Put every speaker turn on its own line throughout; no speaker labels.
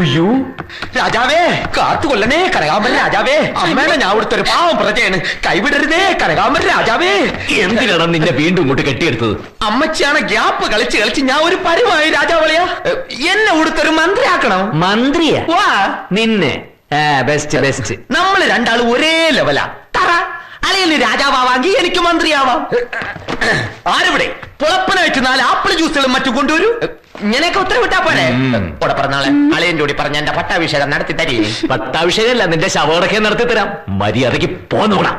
അയ്യോ രാജാവേ കാത്തുകൊല്ലണേ കനകാംബര രാജാവേ. അമ്മേനെ ഞാൻ ഇവിടുത്തെ ഒരു പാവം പ്രജയാണ്, കൈവിടരുതേ കനകാംബര രാജാവേ.
എന്തിനാണ് നിന്നെ വീണ്ടും ഇങ്ങോട്ട് കെട്ടിയെടുത്തത്?
അമ്മച്ചിയാണ് ഗ്യാപ്പ് കളിച്ച് ഞാൻ ഒരു പരിവായി രാജാവളിയാ. എന്നെ ഇവിടുത്തെ ഒരു മന്ത്രിയാക്കണം.
മന്ത്രിയാ?
വാ
നിന്നെ ബെസ്റ്റ് ബെസ്റ്റ്.
നമ്മൾ രണ്ടാളും ഒരേ ലെവലാ. തറ അളിയന് രാജാവാങ്കി എനിക്ക് മന്ത്രിയാവാം. ആരിവിടെ പുളപ്പനായിട്ട് 4 ആപ്പിൾ ജ്യൂസുകളും മറ്റും കൊണ്ടുവരൂ. ഇങ്ങനെയൊക്കെ ഉത്തരവിട്ടാ പോലെ കൂടെ പറഞ്ഞാളെ അളിയന്റെ കൂടി പറഞ്ഞ എന്റെ പട്ടാഭിഷേകം നടത്തി തരീ.
പട്ടാഭിഷേകമല്ല, നിന്റെ ശവടക്കെ നടത്തി തരാം. മര്യാദക്ക് പോന്നോടാ.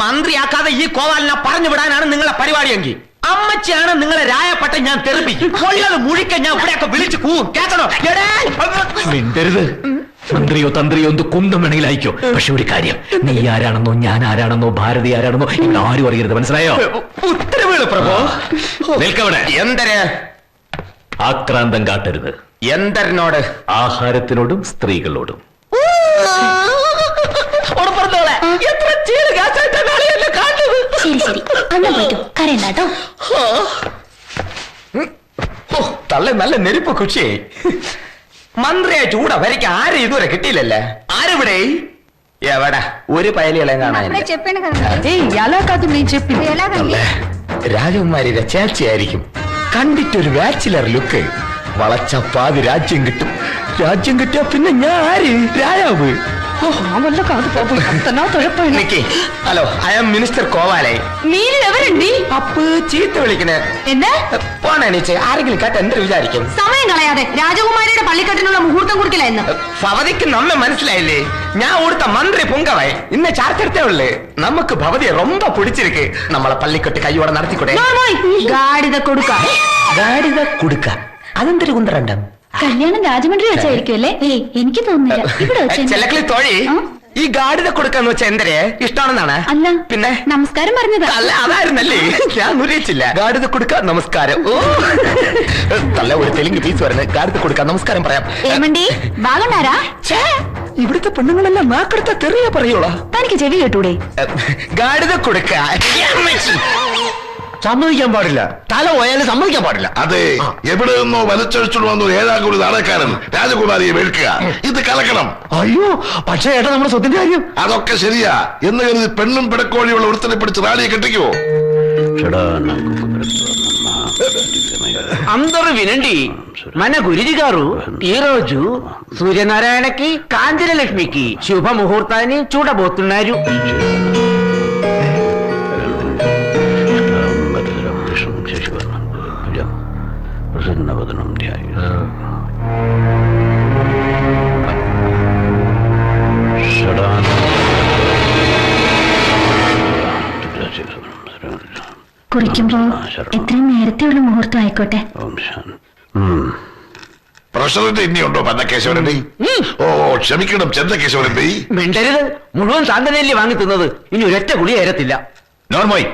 മന്ത്രിയാക്കാതെ ഈ കോവാലിനെ പറഞ്ഞു വിടാനാണ് നിങ്ങളെ പരിപാടിയെങ്കിൽ അമ്മച്ചിയാണ് നിങ്ങളെ രായപ്പെട്ട ഞാൻ തെറിപ്പിക്കും. കൊള്ളത് മുഴിക്കാൻ ഞാൻ ഇവിടെയൊക്കെ വിളിച്ചു കൂവും. കേൾക്കണോ?
മിണ്ടരുത്. മന്ത്രിയോ തന്ത്രിയോ എന്ത് കുന്തം വേണമെങ്കിലായിക്കോ. പക്ഷെ ഒരു കാര്യം, നീ ആരാണെന്നോ ഞാൻ ആരാണെന്നോ ഭാരതി ആരാണെന്നോ ഇവിടെ ആരും അറിയരുത്. മനസ്സിലായോ?
ഉത്തരവുകൾ പ്രഭോ.
നിൽക്കവിടെ.
എന്തര്?
ആക്രാന്തം കാട്ടരുത്.
എന്തരനോട്?
ആഹാരത്തിനോടും സ്ത്രീകളോടും.
എത്ര
ശരി ശരി അണ്ണൻ പോയിട്ടു കരയണ്ടാട്ടോ.
തള്ളെ നല്ല നെരുപ്പ് കുഷിയായി. മന്ത്രിയായിട്ട് കൂടെ വരയ്ക്ക് ആരും ഇതുവരെ കിട്ടിയില്ലല്ലേ. ആരിവിടെ? എവിടെ ഒരു പയലികളെ കാണാനില്ല. രാജകുമാരിയുടെ ചേച്ചിയായിരിക്കും. കണ്ടിട്ടൊരു ബാച്ചിലർ ലുക്ക്. വളച്ച പാതി രാജ്യം കിട്ടും. രാജ്യം കിട്ടിയ പിന്നെ ഞാൻ ആര്? രാജാവ്. ഹലോ, ഐ ആം മിനിസ്റ്റർ കോവാലെ. അപ്പ് ചീത്ത വിളിക്കണേ. പോണീച്ചേ ആരെങ്കിലും കേട്ട എന്തൊരു വിചാരിക്കും?
സമയം കളയാതെ രാജകുമാരിയുടെ പള്ളിക്കെട്ടിനുള്ള മുഹൂർത്തം കുറിക്കലായിരുന്നു.
ഭവതിക്ക് നമ്മെ മനസ്സിലായില്ലേ? ഞാൻ കൊടുത്ത മന്ത്രി പൊങ്കവായി ഇന്ന് ചാർച്ചെടുത്തേ ഉള്ളു. നമുക്ക് ഭവതിയെ ரொம்ப പിടിച്ചിരിക്ക്. നമ്മളെ പള്ളിക്കെട്ട് കൈയോടെ നടത്തിക്കൂടെ?
ഗാഡിത കൊടുക്ക.
ഗാഡിത കൊടുക്ക അതെന്തൊരു കുന്തരണ്ടം?
കല്യാണം രാജമന്ത്രി വെച്ചായിരിക്കും അല്ലേ? എനിക്ക് തോന്നുന്നില്ല. ഇവിടെ
ചെലക്കളി തോഴി, ഈ ഗാഡിത കൊടുക്കാന്ന് വെച്ചാ എന്തരെ ഇഷ്ടമാണെന്നാണ്?
അല്ല,
പിന്നെ
നമസ്കാരം പറഞ്ഞതാ.
അല്ല അതായിരുന്നല്ലേ, ഞാൻ ഉരിച്ചില്ല. ഗാഡിത കൊടുക്ക നമസ്കാരം. ഓ തല്ല ഒരു തെലുങ്ക് പീസ് വരുന്നത്. ഗാഡിത കൊടുക്ക നമസ്കാരം പറയാം.
ഏമണ്ടി ബാഗണ്ടാരാ?
ഇവിടുത്തെ പെണ്ണുങ്ങളെല്ലാം നാക്കെടുത്ത തെറിയ പറയോളാ.
തനിക്ക് ചെവി കേട്ടൂടെ?
ഗാഡിത കൊടുക്ക
സമ്മതിക്കാൻ പാടില്ല. തല പോയാലും സമ്മതിക്കാൻ പാടില്ല.
അതെ, എവിടെ നിന്നോ വലിച്ചഴിച്ചു വന്നു 7ാം കൂടി നാടകക്കാരൻ രാജകുമാരിയെ വെളുക്കുക. ഇത് കലക്കണം.
അയ്യോ, പക്ഷേ ഏട്ടാ നമ്മുടെ സ്വത്തിന്റെ കാര്യം.
അതൊക്കെ ശരിയാ എന്ന് കരുതി പെണ്ണും പിടക്കോഴിയുള്ള ഒരുത്തനെ പിടിച്ച് റാണിയെ കെട്ടിക്കുവോ?
అందరూ వినండి. మన గురిజి గారు ఈ రోజు సూర్యనారాయణకి కాంచనలక్ష్మికి శుభ ముహూర్తాన్ని చూడబోతున్నారు.
കുറിക്കുമ്പോ എത്രയും നേരത്തെയുള്ള മുഹൂർത്തം ആയിക്കോട്ടെ.
പ്രഷറിന്റെ ഇനിയുണ്ടോ പന്നക്കേശവരണ്ടി? ഓ ക്ഷമിക്കണം ചന്ദ്രക്കേശവരണ്ടി.
മിണ്ടരുത്. മുഴുവൻ സാന്തനല്ലേ വാങ്ങി തിന്നത്. ഇനി ഒരൊറ്റ ഗുളി ഏരത്തില്ല.
നോർമോയ്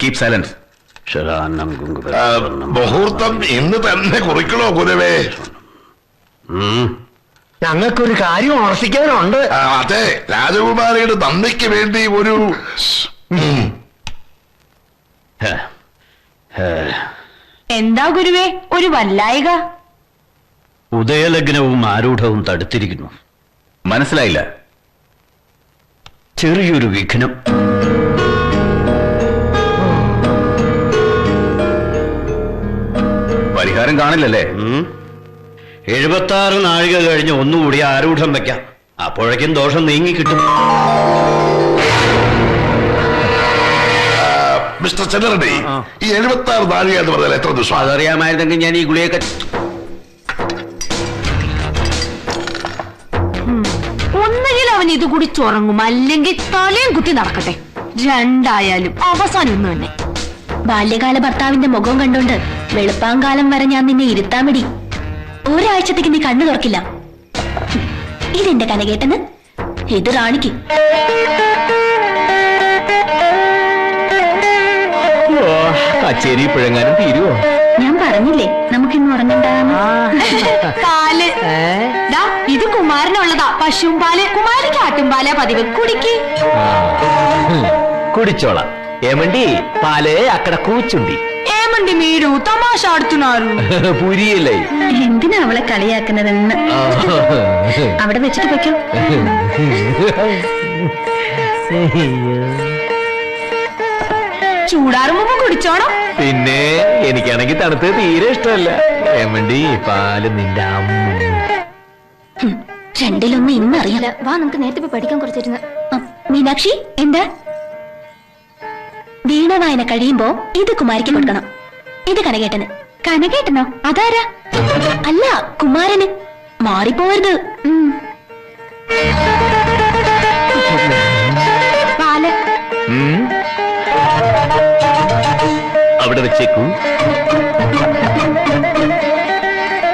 കീപ് സൈലൻസ്.
മുഹൂർത്തം ഇന്ന് തന്നെ കുറിക്കണോ ഗുരുവേ?
ഞങ്ങൾക്കൊരു കാര്യം ഓർമ്മിക്കാനുണ്ട്.
അതെ, രാജകുമാരിയുടെ നന്ദിക്ക് വേണ്ടി ഒരു
എന്താ ഗുരുവേ ഒരു വല്ലായിക?
ഉദയലഗ്നവും ആരൂഢവും തടുത്തിരിക്കുന്നു. മനസ്സിലായില്ല? ചെറിയൊരു വിഘ്നം. പരിഹാരം കാണില്ലല്ലേ? 76 നാഴിക കഴിഞ്ഞ് ഒന്നുകൂടി ആരൂഢം വെക്കാം. അപ്പോഴേക്കും ദോഷം നീങ്ങിക്കിട്ടും.
മിസ്റ്റർ ചന്ദ്രണ്ടി, ഈ 76 നാഴിക എന്ന് പറഞ്ഞാൽ എത്ര ദിവസം?
അതറിയാമായിരുന്നെങ്കിൽ ഞാൻ ഈ ഗുളിയൊക്കെ
ഒന്നുകിൽ അവൻ ഇത് കുടിച്ചുറങ്ങും, അല്ലെങ്കിൽ തലയും കുത്തി നടക്കട്ടെ. രണ്ടായാലും അവസാനം ഒന്ന് തന്നെ. ബാല്യകാല ഭർത്താവിന്റെ മുഖം കണ്ടോണ്ട് വെളുപ്പാങ്കാലം വരെ ഞാൻ നിന്നെ ഇരുത്താൻ മതി. ഒരാഴ്ചത്തേക്ക് നീ കണ്ണു തുറക്കില്ല. ഇതെന്റെ കനകേട്ടന്, ഇത് റാണിക്ക്.
കച്ചേരി പിഴങ്ങാനും തീരുവോ?
ഞാൻ പറഞ്ഞില്ലേ നമുക്കിന്ന് ഉറങ്ങണ്ടാന്ന്. പാല് ഇത് കുമാരനുള്ളതാ. പശുവും പാല്. കുമാരിക്ക് ആട്ടുംപാലാ പതിവ്. കുടിക്ക്.
കുടിച്ചോളാം. ഏമണ്ടി പാല് അക്കട കൂച്ചുണ്ടി.
ఏమండి మీరు తమాష ఆడుతున్నారు?
പുരിയല്ലേ?
എന്തിനാ അവളെ കളിയാക്കുന്നതെന്ന് അവിടെ വെച്ചിട്ട് വെക്കോ. ചൂടാറുമ്പോ കുടിച്ചോണം.
പിന്നെ എനിക്കാണെങ്കിൽ തണുത്ത് തീരെ ഇഷ്ടമല്ല. ഏമണ്ടി പാല് നിന്റെ അമ്മ.
രണ്ടിലൊന്നും ഇന്നറിയില്ല. വാ നമുക്ക് നേരത്തെ പോയി പഠിക്കാൻ കുറച്ചിരുന്ന്. മീനാക്ഷി എന്താ? വീണ വായന കഴിയുമ്പോ ഇത് കുമാരിക്ക് കൊടുക്കണം. ഇത് കനകേട്ടന്. കനകേട്ടനോ? അതാരാ? അല്ല, കുമാരന്. മാറിപ്പോവരുത്. പാല്
അവിടെ വെച്ചേക്കൂ.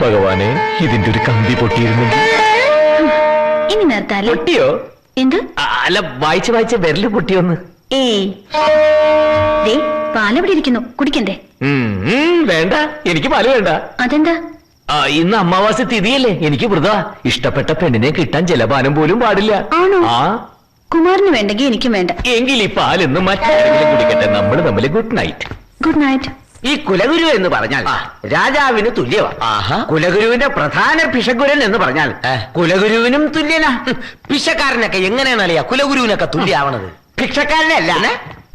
ഭഗവാനെ, ഇതിന്റെ ഒരു കമ്പി പൊട്ടിയിരുന്നെങ്കിൽ.
ഇനി നിർത്താലോ?
പൊട്ടിയോ?
എന്ത്?
അല്ല, വായിച്ച് വിരല് പൊട്ടിയൊന്ന്.
പാലെവിടെ ഇരിക്കുന്നു, കുടിക്കണ്ടേ?
വേണ്ട, എനിക്ക് പാല് വേണ്ട.
അതെന്താ?
ഇന്ന് അമാവാസി തിഥിയല്ലേ, എനിക്ക് വ്രത. ഇഷ്ടപ്പെട്ട പെണ്ണിനെ കിട്ടാൻ ജലപാനം പോലും പാടില്ല.
ആണോ?
ആ,
കുമാരന് വേണ്ടെങ്കിൽ എനിക്കും വേണ്ട.
എങ്കിൽ ഈ പാലിന്ന് മറ്റാരെങ്കിലും കുടിക്കട്ടെ. നമ്മൾ തമ്മിൽ ഗുഡ് നൈറ്റ്.
Good night.
ഈ കുലഗുരു എന്ന് പറഞ്ഞാൽ രാജാവിന് തുല്യമാണ്. കുലഗുരുവിന്റെ പ്രധാന ഭിഷഗുരൻ എന്ന് പറഞ്ഞാൽ കുലഗുരുവിനും തുല്യനാ.
പിശക്കാരനൊക്കെ എങ്ങനെയാണ് അളിയാ കുലഗുരുവിനൊക്കെ തുല്യാവണത്?
ഭിക്ഷക്കാരനല്ല,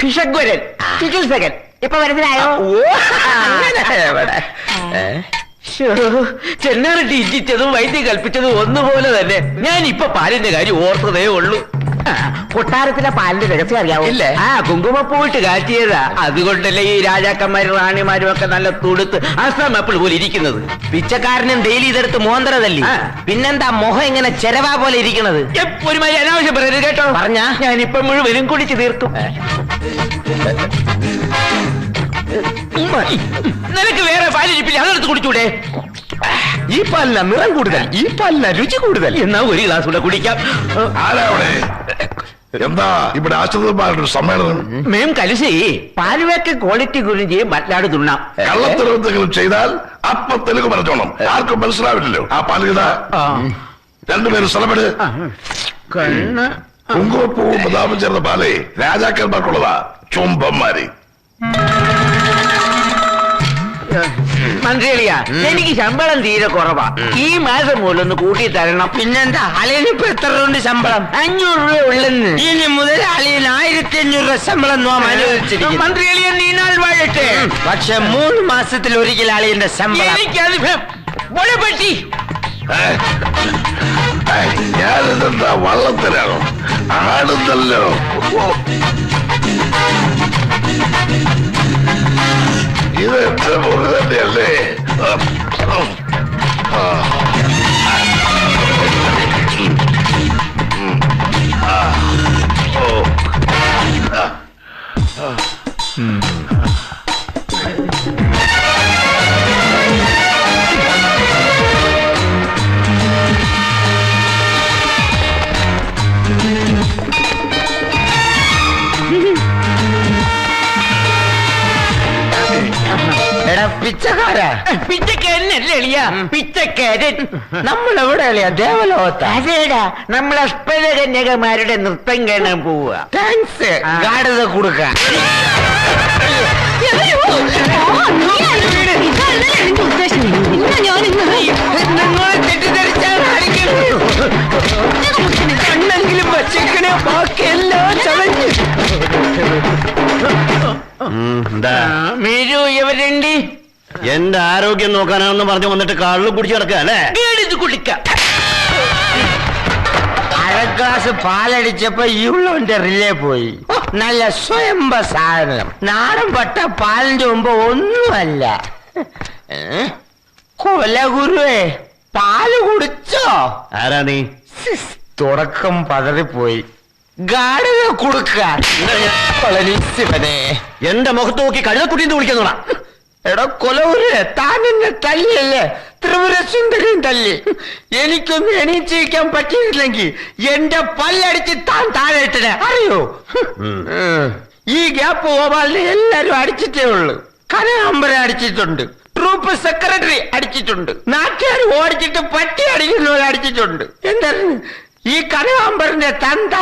ഭിഷഗ്വരൻ, ചികിത്സകൻ. ഇപ്പൊ മനസ്സിലായോ? ചെന്നാറിട്ട് ഇഞ്ചിച്ചതും വൈദ്യം കൽപ്പിച്ചതും ഒന്നുപോലെ തന്നെ. ഞാൻ ഇപ്പൊ പാലിന്റെ കാര്യം ഓർത്തതേ ഉള്ളൂ. കൊട്ടാരത്തിലെ പാലിന്റെ രഹസ്യം അറിയാവോ? കുങ്കുമപ്പൂവിട്ട് കാച്ചിയതാ. അതുകൊണ്ടല്ലേ ഈ രാജാക്കന്മാരും റാണിമാരും ഒക്കെ നല്ല തുടുത്ത് അസം അപ്പോൾ പോലെ ഇരിക്കുന്നത്.
പിച്ചക്കാരനും ഡെയിലി ഇതെടുത്ത് മോന്തരതല്ലേ? പിന്നെന്താ മുഖം ഇങ്ങനെ ചെരവാ പോലെ ഇരിക്കണത്?
ഒരുമാതിരി അനാവശ്യം പറയരുത് കേട്ടോ.
പറഞ്ഞാ
ഞാനിപ്പൊ മുഴുവനും കുടിച്ചു തീർത്തു. നിനക്ക് വേറെ പാലിരിപ്പില്ല, അതെടുത്ത് കുടിച്ചൂടെ?
ഈ പാലിന നിറം കൂടുതൽ, ഈ പാലിന രുചി കൂടുതൽ.
എന്നാ ഒരു ഗ്ലാസ് കൂടെ കുടിക്കാം.
ആരാ അവിടെ? എന്താ ഇവിടെ ആശ്രിതന്മാരുടെ സമ്മേളനം?
മേം കലിസി പാലുവേക്ക് ക്വാളിറ്റി ഗുరించి മറ്റാട് തുണ്ണാം.
കള്ളത്തരവെന്തെങ്കിലും ചെയ്താൽ അപ്പൊ തെലുങ്ക് പറഞ്ഞോണം. ആർക്കും മനസ്സിലാവില്ലല്ലോ. ആ പാലുകഥ രണ്ടുപേരും സ്ഥലമെട്.
കണ്ണ്
കുങ്കുമപ്പൂവും ബദാമും ചേർന്ന പാലേ രാജാക്കന്മാർക്കുള്ളതാ. ചുംബന്മാര്.
മന്ത്രികളിയാ, എനിക്ക് ശമ്പളം തീരെ കുറവാ. ഈ മാസം മൂലം ഒന്ന് കൂട്ടി തരണം.
പിന്നെന്താ അളിയനിപ്പോ എത്ര രൂപ ശമ്പളം?
500 രൂപ ഉള്ളെന്ന്.
ഇനി മുതൽ അളിയൻ 1500 രൂപ ശമ്പളം അനുവദിച്ചിരിക്കുന്നു.
മന്ത്രികളിയെ നീനാൾ വാഴട്ടെ.
പക്ഷെ 3 മാസത്തിൽ ഒരിക്കൽ അളിയന്റെ ശമ്പളം.
എനിക്കത് പറ്റി.
ഞാനിതെന്താ വള്ളത്തിലാണോ? ആടുന്നല്ലോ. ഇത് എന്റെ മുറി തന്നെയല്ലേ?
എടാ പിച്ചക്കാരാ,
പിച്ചക്കാരനല്ലേ എളിയാ, പിച്ചക്കാരൻ.
നമ്മളെവിടെ അളിയാ? ദേവലോകത്താ?
അതേടാ, നമ്മൾ അഷ്പരകന്യകമാരുടെ നൃത്തം കാണാൻ പോവുക.
താങ്ക്സ്. ഗാഠത കൊടുക്ക. നിങ്ങളെ തെറ്റിദ്ധരിച്ചാൽ കണ്ണെങ്കിലും വച്ചേക്കണേ, ബാക്കിയെല്ലാം ചതഞ്ഞ്.
മീരു ഇവരുണ്ടി
എന്റെ ആരോഗ്യം നോക്കാനാണെന്ന് പറഞ്ഞു വന്നിട്ട് കള്ളു കുടിച്ചു കിടക്കുക അല്ലേ?
ഇത് കുടിക്കാം.
1/2 ഗ്ലാസ് പാലടിച്ചപ്പോ ഈ ഉള്ളവന്റെ റിലേ പോയി. നല്ല സ്വയംഭ സാധനം. നാടൻ പട്ട പാലിന്റെ മുമ്പ് ഒന്നുമല്ല. കൊലഗുരുവേ, പാല് കുടിച്ചോ?
ആരാ നീ?
തുടക്കം പതറിപ്പോയി. ഗാഠത കൊടുക്കാൻ ശിവനെ.
എന്റെ മുഖത്ത് നോക്കി കഴുതക്കുട്ടിന്ന് വിളിക്കുന്നോടാ.
എടാ കൊലഗുരുവേ, താൻ എന്നെ തല്ലിയല്ലേ? ത്രിപുര സുന്ദരിയും തല്ലി. എനിക്കൊന്നും എണീച്ചിരിക്കാൻ പറ്റിയില്ലെങ്കിൽ എന്റെ പല്ലടിച്ച് താൻ താഴെ ഇട്ടേ അറിയോ? ഈ ഗ്യാപ്പ് ഗോപാലിനെ എല്ലാരും അടിച്ചിട്ടേ ഉള്ളു. കനകാമ്പര അടിച്ചിട്ടുണ്ട്, ട്രൂപ്പ് സെക്രട്ടറി അടിച്ചിട്ടുണ്ട്, നാട്ടുകാർ ഓടിച്ചിട്ട് പട്ടി അടിക്കുന്നവരെ അടിച്ചിട്ടുണ്ട്. എന്തായിരുന്നു ഈ കനകാമ്പറിന്റെ തന്ത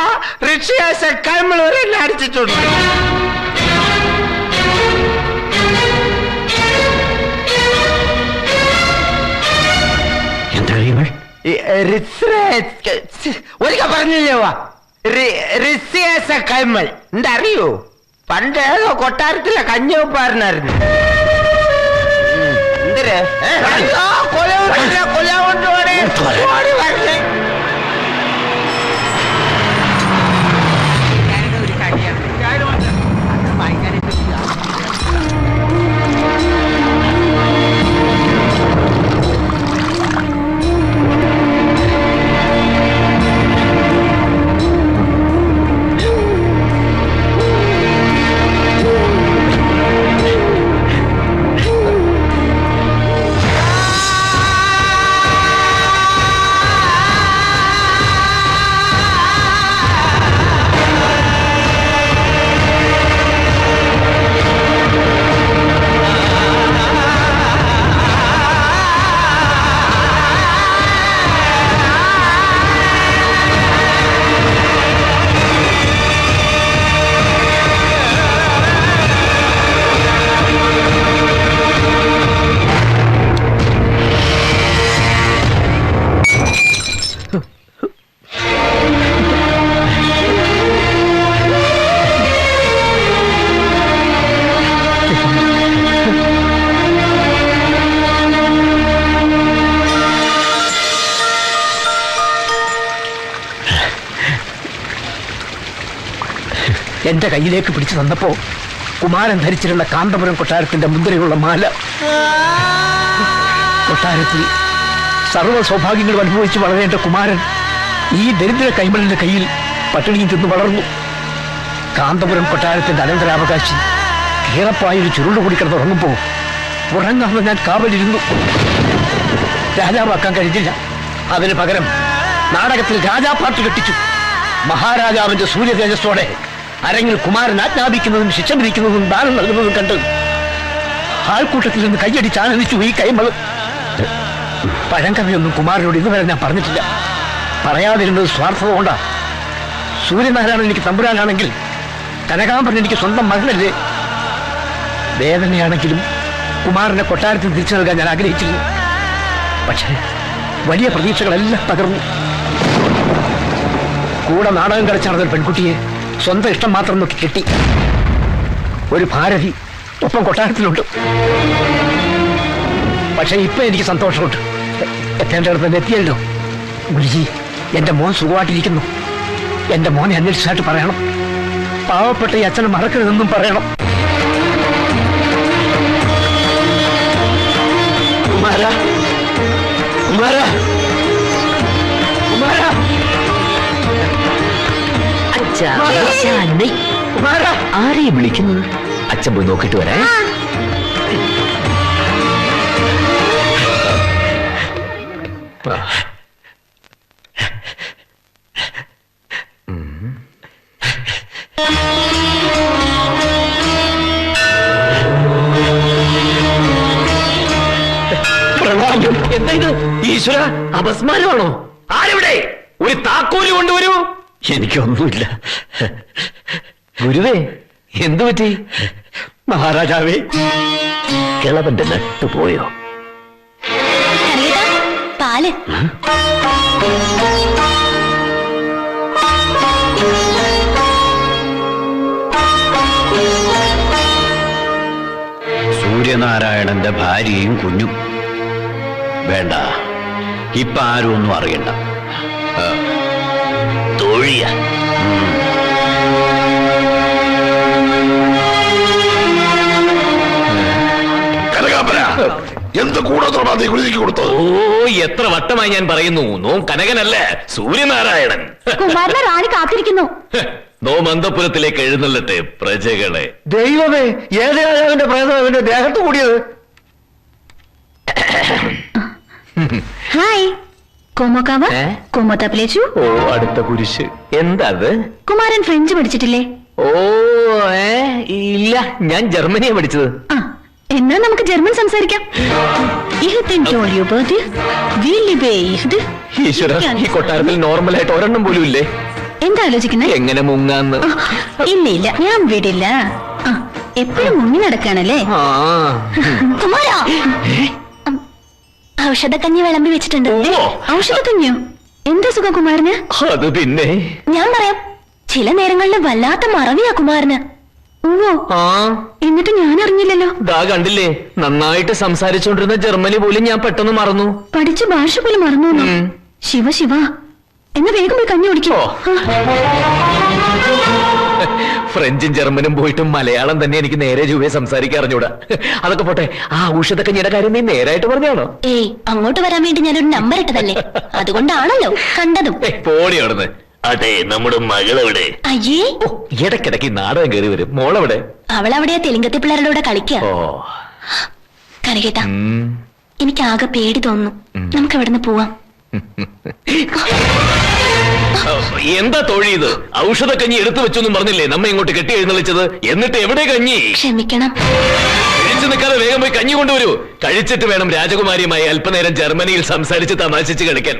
ഋഷിയാശ കൈമളവരെല്ലാം അടിച്ചിട്ടുണ്ട്.
കൈമൾ
ഒരിക്കൽ പറഞ്ഞില്ലേ കൈമൾ എന്താ അറിയോ? പണ്ട് ഏതോ കൊട്ടാരത്തിലെ കഞ്ഞവപ്പാരനായിരുന്നു. എന്തിര് കൊല കൊണ്ടുപോണേ.
എന്റെ കയ്യിലേക്ക് പിടിച്ചു തന്നപ്പോ കുമാരൻ ധരിച്ചിട്ടുള്ള കാന്തപുരം കൊട്ടാരത്തിന്റെ മുദ്രയുള്ള മാല, കൊട്ടാരത്തിൽ സർവ്വ സൗഭാഗ്യങ്ങളും അനുഭവിച്ച് വളരേണ്ട കുമാരൻ ഈ ദരിദ്ര കൈമളിന്റെ കയ്യിൽ പട്ടിണിയും തിന്ന് വളർന്നു. കാന്തപുരം കൊട്ടാരത്തിന്റെ അനന്തരാവകാശി കേറപ്പായൊരു ചുരുളുകൂടി കിടന്നുറങ്ങുമ്പോ ഉറങ്ങാതെ ഞാൻ കാവലിരുന്നു. രാജാവാക്കാൻ കഴിഞ്ഞില്ല. അതിന് പകരം നാടകത്തിൽ രാജാപാട്ട് കെട്ടിച്ചു. മഹാരാജാവിന്റെ സൂര്യ തേജസ്സോടെ അരങ്ങിൽ കുമാരൻ ആജ്ഞാപിക്കുന്നതും ശിക്ഷ വിധിക്കുന്നതും ദാനം നൽകുന്നതും കണ്ട് ആൾക്കൂട്ടത്തിൽ നിന്ന് കൈയടിച്ച് ആനന്ദിച്ചു ഈ കൈമള്. പഴങ്കഥയൊന്നും കുമാരനോട് ഇതുവരെ ഞാൻ പറഞ്ഞിട്ടില്ല. പറയാതിരുന്നത് സ്വാർത്ഥത കൊണ്ടാ. സൂര്യനാരായണൻ എനിക്ക് തമ്പുരാനാണെങ്കിൽ കനകാംബരൻ എനിക്ക് സ്വന്തം മകളല്ലേ. വേദനയാണെങ്കിലും കുമാരനെ കൊട്ടാരത്തിൽ തിരിച്ചു നൽകാൻ ഞാൻ ആഗ്രഹിച്ചിരുന്നു. പക്ഷേ വലിയ പ്രതീക്ഷകളെല്ലാം തകർന്നു. കൂടെ നാടകം കളിച്ച് നടന്നൊരു പെൺകുട്ടിയെ സ്വന്തം ഇഷ്ടം മാത്രം നോക്കി കിട്ടി. ഒരു ഭാരതി ഒപ്പം കൊട്ടാരത്തിലുണ്ട്. പക്ഷെ ഇപ്പൊ എനിക്ക് സന്തോഷമുണ്ട്. എത്തേണ്ടടുത്ത് തന്നെ എത്തിയല്ലോ. ഗുരുജി, എന്റെ മോൻ സുഖമായിട്ടിരിക്കുന്നു. എന്റെ മോനെ അന്വേഷിച്ചായിട്ട് പറയണം. പാവപ്പെട്ട ഈ അച്ഛനെ മറക്കരുതെന്നും പറയണം. കുമാര, കുമാര, കുമാര, ആരെയും വിളിക്കുന്നത്? അച്ഛൻ പോയി നോക്കിട്ട് വരാ. എന്താ ഇത്? ഈശ്വര, അപസ്മാരമാണോ? ആരെവിടെ? ഒരു താക്കോല് കൊണ്ടുവരൂ. എനിക്കൊന്നുമില്ല. ഗുരുവേ, എന്തു പറ്റി? മഹാരാജാവേ, കിളവന്റെ നട്ടുപോയോ?
പാല്.
സൂര്യനാരായണന്റെ ഭാര്യയും കുഞ്ഞും. വേണ്ട, ഇപ്പൊ ആരും ഒന്നും അറിയണ്ട. തൊഴിയ
എന്ത് കൂടോത്രമാ ഗുരുജിക്ക് കൊടുത്തത്?
ഓ, എത്ര വട്ടമായി ഞാൻ പറയുന്നു. നോം കനകനല്ല, സൂര്യനാരായണൻ.
കുമാരനെ റാണി കാത്തിരിക്കുന്നു.
നോം അന്തപുരത്തിലേക്ക് എഴുന്നള്ളട്ടെ പ്രജകളെ.
ദൈവമേ, ഏത് രാജാവിന്റെ പ്രേതം അവന്റെ ദേഹത്ത് കൂടിയത്?
ഹായ് കോമോക്കാവ, കോമോത്ത പ്ലേച്ചു.
ഓ, അടുത്ത കുരിശ്. എന്താ?
കുമാരൻ ഫ്രഞ്ച് പഠിച്ചിട്ടില്ലേ?
ഓ, ഇല്ല, ഞാൻ ജർമ്മനിയാ പഠിച്ചത്.
എന്നാ നമുക്ക് ജർമ്മൻ സംസാരിക്കാം.
ഈശ്വര, ഈ കൊട്ടാരത്തിൽ നോർമലായിട്ട് ഒരെണ്ണം പോലും ഇല്ലേ?
എന്താ ആലോചിക്കുന്നത്?
എങ്ങനെ മുങ്ങാന്ന്?
ഇല്ല ഇല്ല, ഞാൻ വിടില്ല. എപ്പോഴും മുങ്ങി നടക്കാണല്ലേ?
ആ,
കുമാരാ, ഔഷധക്കഞ്ഞി വിളമ്പി വെച്ചിട്ടുണ്ട്. ഔഷധക്കഞ്ഞിയോ? എന്താ സുഖം കുമാരന്?
അത് പിന്നെ
ഞാൻ പറയാം, ചില നേരങ്ങളിൽ വല്ലാത്ത മറവിയാ കുമാരന്. ഓ, എന്നിട്ട് ഞാൻ അറിഞ്ഞില്ലല്ലോ.
ദാ കണ്ടില്ലേ, നന്നായിട്ട് സംസാരിച്ചോണ്ടിരുന്ന ജർമ്മനി പോലും ഞാൻ പെട്ടെന്ന് മറന്നു.
പഠിച്ച ഭാഷ പോലും മറന്നു. ശിവ ശിവ, എന്ന് വേഗം പോയി കഞ്ഞി കുടിക്കോ.
ഫ്രഞ്ചും ജർമ്മനും പോയിട്ട് മലയാളം തന്നെ എനിക്ക് നേരെ ചൊവ്വേ സംസാരിക്കാൻ അറിഞ്ഞൂടാ. അതൊക്കെ പോട്ടെ, ആ ഔഷധക്കഞ്ഞിയുടെ കാര്യം നീ നേരായിട്ട് പറഞ്ഞാണോ?
ഏയ്, അങ്ങോട്ട് വരാൻ വേണ്ടി ഞാനൊരു നമ്പർ ഇട്ടതല്ലേ, അതുകൊണ്ടാണല്ലോ കണ്ടതും.
പോടി അവിടുന്ന്.
അതെ, നമ്മുടെ മകളെവിടെ?
അയ്യേ,
ഇടയ്ക്കിടയ്ക്ക് നാടകം കയറി വരും. മോളെവിടെ?
അവളവിടെയാ തെലുങ്കത്തി പിള്ളേരുടെ കൂടെ കളിക്കുക. കനകേട്ടാ, എനിക്ക് ആകെ പേടി തോന്നുന്നു. നമുക്ക് എവിടുന്ന് പോവാം?
എന്താ തൊഴി ഇത്? ഔഷധക്കഞ്ഞി എടുത്തു വെച്ചൊന്നും പറഞ്ഞില്ലേ നമ്മ ഇങ്ങോട്ട് കെട്ടി എഴുന്നള്ളിച്ചത്? എന്നിട്ട് എവിടെ കഞ്ഞി?
ക്ഷമിക്കണം.
കഴിച്ചു നിൽക്കാതെ വേഗം പോയി കഞ്ഞി കൊണ്ടുവരൂ. കഴിച്ചിട്ട് വേണം രാജകുമാരിയുമായി അല്പനേരം ജർമ്മനിയിൽ സംസാരിച്ച് തമാശിച്ച് കളിക്കാൻ.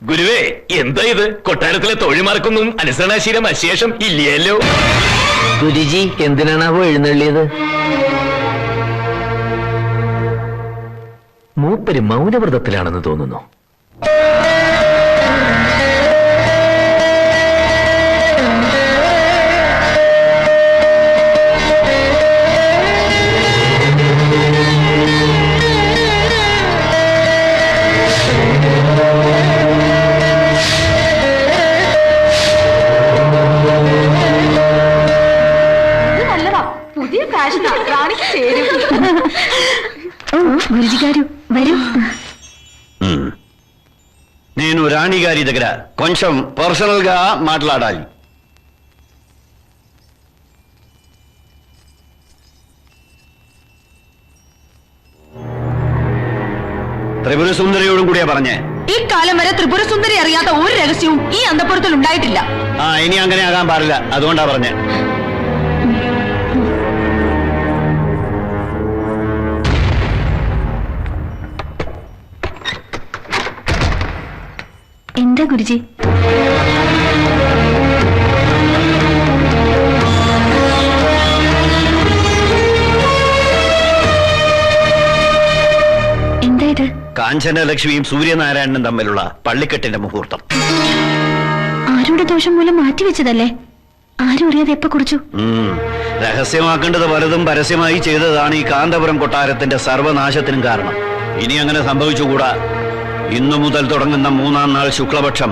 ഗുരുവേ, എന്താ ഇത്? കൊട്ടാരത്തിലെ തൊഴിമാർക്കൊന്നും അനുസരണാശീലം അശേഷം ഇല്ലയല്ലോ.
ഗുരുജി എന്തിനാണാവോ എഴുന്നള്ളിയത്?
മൂപ്പര് മൗനവ്രതത്തിലാണെന്ന് തോന്നുന്നു.
గురుజీ వరూ.
నేను రాణి గారి దగ్గర కొంచెం పర్సనల్ గా మాట్లాడాలి. ത്രിപുര സുന്ദരിയോടും കൂടിയാ പറഞ്ഞേ.
ഈ കാലം വരെ ത്രിപുര സുന്ദരി അറിയാത്ത ഒരു രഹസ്യവും ഈ അന്തപുരത്തിൽ ഉണ്ടായിട്ടില്ല.
ഇനി അങ്ങനെ ആകാൻ പാടില്ല, അതുകൊണ്ടാ പറഞ്ഞേ.
എന്താ ഗുരുജി? എന്താ ഇത്?
കാഞ്ചനലക്ഷ്മിയും സൂര്യനാരായണനും തമ്മിലുള്ള പള്ളിക്കെട്ടിന്റെ മുഹൂർത്തം.
ആരുടെ ദോഷം മൂലം മാറ്റിവെച്ചതല്ലേ? ആരും അറിയാതെ എപ്പോ കുറിച്ചു?
രഹസ്യമാക്കേണ്ടത് പലതും പരസ്യമായി ചെയ്തതാണ് ഈ കാന്തപുരം കൊട്ടാരത്തിന്റെ സർവനാശത്തിനും കാരണം. ഇനി അങ്ങനെ സംഭവിച്ചുകൂടാ. ഇന്നു മുതൽ തുടങ്ങുന്ന 3-ാം നാൾ ശുക്ലപക്ഷം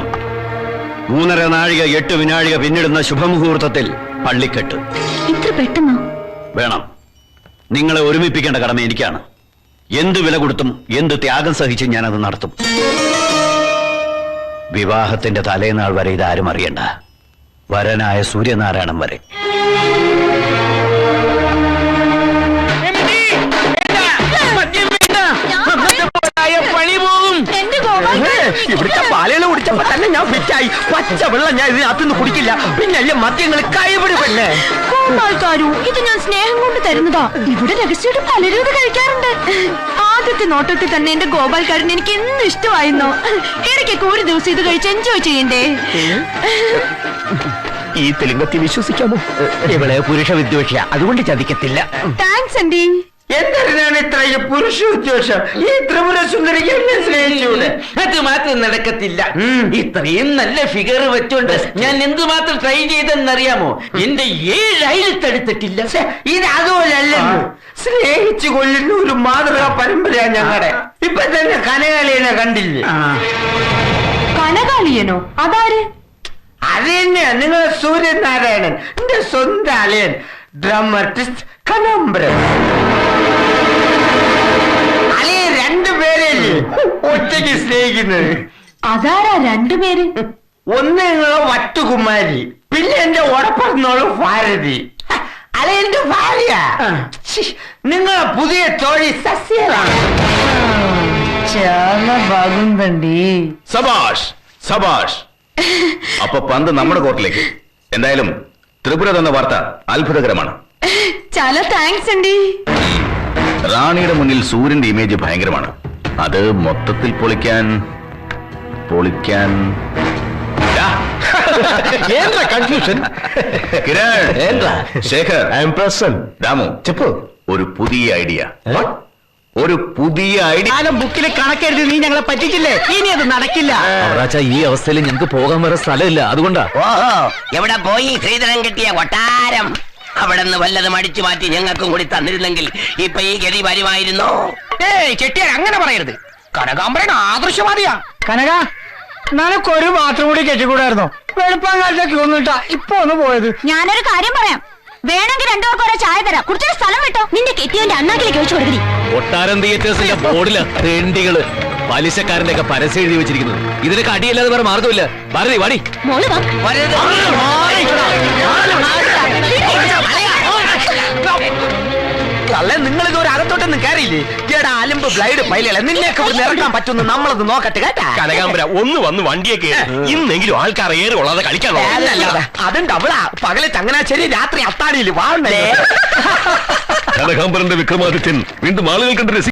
3:30 നാഴിക 8 വിനാഴിക പിന്നിടുന്ന ശുഭമുഹൂർത്തത്തിൽ പള്ളിക്കെട്ട്.
ഇത്ര പെട്ടെന്നോ?
വേണം. നിങ്ങളെ ഒരുമിപ്പിക്കേണ്ട കടമ എനിക്കാണ്. എന്ത് വില കൊടുത്തും എന്ത് ത്യാഗം സഹിച്ചും ഞാനത് നടത്തും. വിവാഹത്തിന്റെ തലേനാൾ വരെ ഇതാരും അറിയണ്ട. വരനായ സൂര്യനാരായണൻ വരെ.
ഇവിടുത്തെ പാലുകൾ കുടിച്ചപ്പോ തന്നെ ഞാൻ ഫിറ്റായി. പച്ച വെള്ളം ഞാൻ ഇതിനകത്തുനിന്ന് കുടിക്കില്ല. പിന്നെ മദ്യങ്ങൾ കൈവിട്. പിന്നെ
ആൾക്കാരും ഇത് ഞാൻ സ്നേഹം കൊണ്ട് തരുന്നതാ. ഇവിടെ രഹസ്യമായിട്ട് പലരും ഇത് കഴിക്കാറുണ്ട്. ആദ്യത്തെ നോട്ടത്തിൽ തന്നെ എന്റെ ഗോപാൽക്കാരൻ എനിക്ക് എന്നും ഇഷ്ടമായിരുന്നു. ഇടയ്ക്കൊക്കെ ഒരു ദിവസം ഇത് കഴിച്ച് എൻജോയ് ചെയ്യണ്ടേ?
ഈ തെലുങ്കത്തിൽ വിശ്വസിക്കാമോ?
ഇവളെ പുരുഷ വിദ്വേഷ, അതുകൊണ്ട് ചതിക്കത്തില്ല.
Thanks Andy.
എന്തിനാണ് ഇത്രയും പുരുഷ ഉദ്ദേശം? ഈ ത്രിപുര സുന്ദരിക്ക് എന്നെ സ്നേഹിച്ചൂടെ?
അത് മാത്രം നടക്കത്തില്ല. ഇത്രയും നല്ല ഫിഗർ വെച്ചോണ്ട് ഞാൻ എന്തുമാത്രം ട്രൈ ചെയ്തെന്നറിയാമോ? എന്റെ 7 അയലത്തെടുത്തിട്ടില്ല.
ഇത് അതുപോലല്ലോ. സ്നേഹിച്ചു കൊല്ലുന്ന ഒരു മാതൃകാ പരമ്പരയാ ഞങ്ങളുടെ. ഇപ്പൊ തന്നെ കനകാലിയനെ കണ്ടില്ലേ?
കനകാലിയനോ? അതാര്?
അത് തന്നെയാ നിങ്ങളെ സൂര്യനാരായണൻ, എന്റെ സ്വന്തം അളിയൻ, ഡ്രാമാറ്റിസ്റ്റ് കനംബരം. അളിയൻ 2 പേരല്ലേ ഒറ്റയ്ക്ക് സ്നേഹിക്കുന്നത്?
അതാരാ 2 പേര്?
ഒന്ന് നിങ്ങളെ വറ്റുകുമാരി, പിന്നെ എന്റെ ഓടപ്പറന്നോള് ഭാരതി. അളിയന്റെ ഭാര്യ. നിങ്ങളെ പുതിയ തോഴി സസ്യലാണ്. చాలా బాగుందండి.
സബാഷ് സബാഷ്. അപ്പൊ പന്ത് നമ്മുടെ കോർട്ടിലേക്ക്. എന്തായാലും ത്രിപുര തന്ന വാർത്ത അത്ഭുതകരമാണ്.
చాలా థ్యాంక్స్ అండి.
റാണിയുടെ മുന്നിൽ സൂര്യന്റെ ഇമേജ് ഭയങ്കരമാണ്. അത് മൊത്തത്തിൽ പൊളിക്കാൻ
കൺഫ്യൂഷൻ.
കിരൺ, ശേഖർ,
രാമു,
ഒരു പുതിയ ഐഡിയ.
ഒരു പുതിയ ഐഡിയ.
കാലം ബുക്കിൽ കണക്കെഴുതി നീ ഞങ്ങളെ പറ്റിച്ചില്ലേ? ഇനി അത് നടക്കില്ല.
ഈ അവസ്ഥയിൽ ഞങ്ങൾക്ക് പോകാൻ വേറെ സ്ഥലമില്ല, അതുകൊണ്ടാ.
ഓഹോ, എവിടെ പോയി ശ്രീധരൻ കിട്ടിയ കൊട്ടാരം? അവിടെ നിന്ന് വല്ലതും അടിച്ചു മാറ്റി ഞങ്ങൾക്കും കൂടി തന്നിരുന്നെങ്കിൽ ഇപ്പൊ ഈ ഗതി വരുമായിരുന്നു.
ഏയ് ചെട്ടിയാർ അങ്ങനെ പറയരുത്. കനകാംബരൻ ആദർശവാദിയാ.
കനക, നിനക്കൊരു മാത്രം കൂടി കെട്ടിക്കൂടായിരുന്നോ? വെളുപ്പാങ്കാലത്തേക്ക് ഒന്നിട്ടാ ഇപ്പൊ ഒന്ന് പോയത്.
ഞാനൊരു കാര്യം പറയാം, വേണമെങ്കിൽ രണ്ടുപേർക്ക് ഓരോ ചായ തരാം. കുടിച്ചൊരു സ്ഥലം വിട്ടോ. നിന്റെ കെട്ടിയവന്റെ അണ്ണാക്കിലേക്ക് ഒഴിച്ചു കൊടുക്കരി.
കൊട്ടാരം തിയേറ്റേഴ്സിന്റെ ബോർഡില് തെണ്ടികള് പലിശക്കാരന്റെ ഒക്കെ പരസ്യം എഴുതി വെച്ചിരിക്കുന്നത്. ഇതിനൊക്കെ അടിയല്ലാതെ വേറെ മാർഗമില്ല. ഭാരതി വാടി.
മോള് വാ.
അല്ലെ നിങ്ങൾ ഇതൊരു അകത്തോട്ടൊന്നും കയറിയില്ലേ? എടാ അലിമ്പ് ബ്ലൈഡ് പൈലുകളെ, നിന്നെയൊക്കെ ഇവിടെ ഇറക്കാൻ പറ്റുമെന്ന് നമ്മളത് നോക്കട്ടെ കേട്ടാ.
കനകാംബര ഒന്ന് വന്ന് വണ്ടിയൊക്കെ ഇന്നെങ്കിലും ആൾക്കാർ ഏറെ കൊള്ളാതെ കളിക്കാനോ?
അതുണ്ട് അവളാ പകല് ചങ്ങനാശ്ശേരി, രാത്രി അത്താടിയിൽ വാഴണ്ടേ.
കനകാംബരന്റെ വിക്രമാദിത്യൻ വീണ്ടും ആളുകൾ കണ്ട്